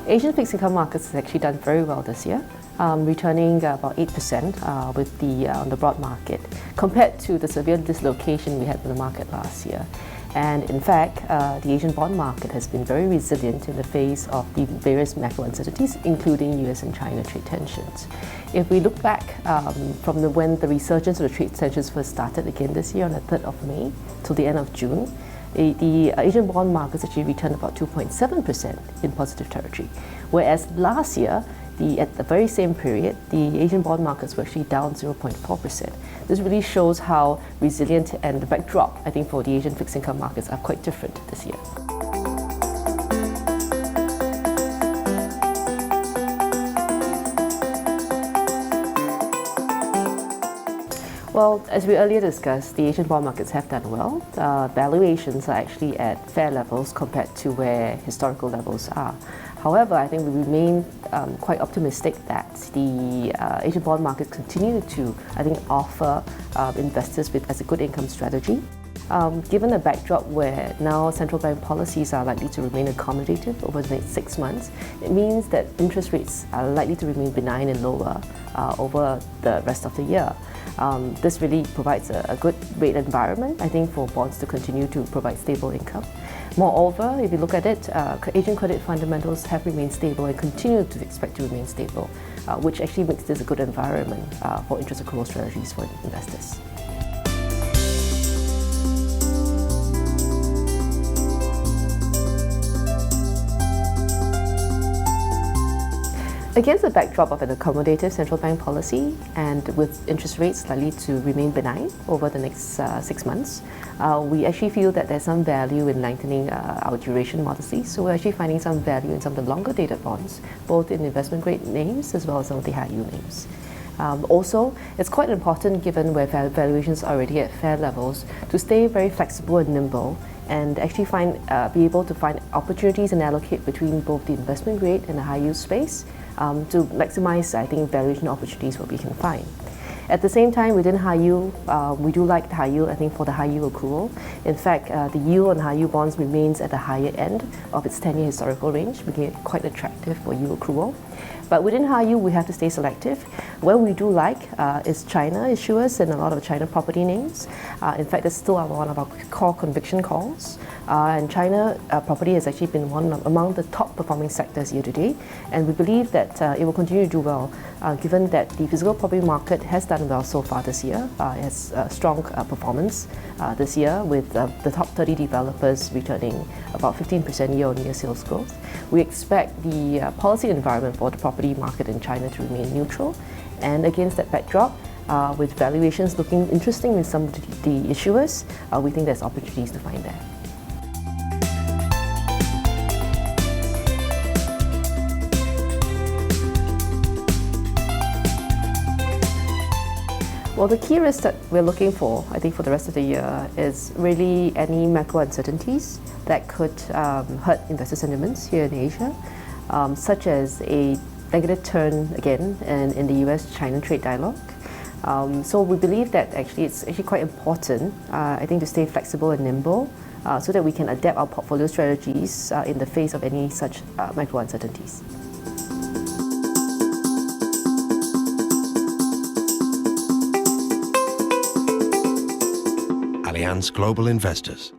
Asian fixed income markets has actually done very well this year, returning about 8% with on the broad market, compared to the severe dislocation we had in the market last year. And in fact, the Asian bond market has been very resilient in the face of the various macro uncertainties, including US and China trade tensions. If we look back from when the resurgence of the trade tensions first started again this year on the 3rd of May till the end of June, the Asian bond markets actually returned about 2.7% in positive territory, whereas last year, at the very same period, the Asian bond markets were actually down 0.4%. This really shows how resilient and the backdrop, I think, for the Asian fixed income markets are quite different this year. Well, as we earlier discussed, the Asian bond markets have done well. Valuations are actually at fair levels compared to where historical levels are. However, I think we remain quite optimistic that the Asian bond markets continue to, I think, offer investors as a good income strategy. Given the backdrop where now central bank policies are likely to remain accommodative over the next 6 months, it means that interest rates are likely to remain benign and lower over the rest of the year. This really provides a good rate environment, I think, for bonds to continue to provide stable income. Moreover, if you look at it, Asian credit fundamentals have remained stable and continue to expect to remain stable, which actually makes this a good environment for interest accrual strategies for investors. Against the backdrop of an accommodative central bank policy and with interest rates likely to remain benign over the next 6 months, we actually feel that there's some value in lengthening our duration modestly. So we're actually finding some value in some of the longer dated bonds, both in investment grade names as well as some of the high yield names. Also, it's quite important, given where valuations are already at fair levels, to stay very flexible and nimble and actually be able to find opportunities and allocate between both the investment grade and the high yield space to maximize, I think, valuation opportunities what we can find. At the same time, within high yield, we do like the high yield, I think, for the high yield accrual. In fact, the yield on high yield bonds remains at the higher end of its 10-year historical range, making it quite attractive for yield accrual. But within high yield, we have to stay selective. Where we do like is China issuers and a lot of China property names. In fact, it's still one of our core conviction calls. And China property has actually been among the top performing sectors year to date. And we believe that it will continue to do well, given that the physical property market has done well so far this year. It has strong performance this year, with the top 30 developers returning about 15% year-on-year sales growth. We expect the policy environment for the property market in China to remain neutral. And against that backdrop, with valuations looking interesting with some of the issuers, we think there's opportunities to find there. Well, the key risk that we're looking for, I think, for the rest of the year is really any macro uncertainties that could hurt investor sentiments here in Asia, such as a negative turn again in the US-China trade dialogue. So we believe that it's actually quite important, I think, to stay flexible and nimble so that we can adapt our portfolio strategies in the face of any such macro uncertainties. Allianz Global Investors.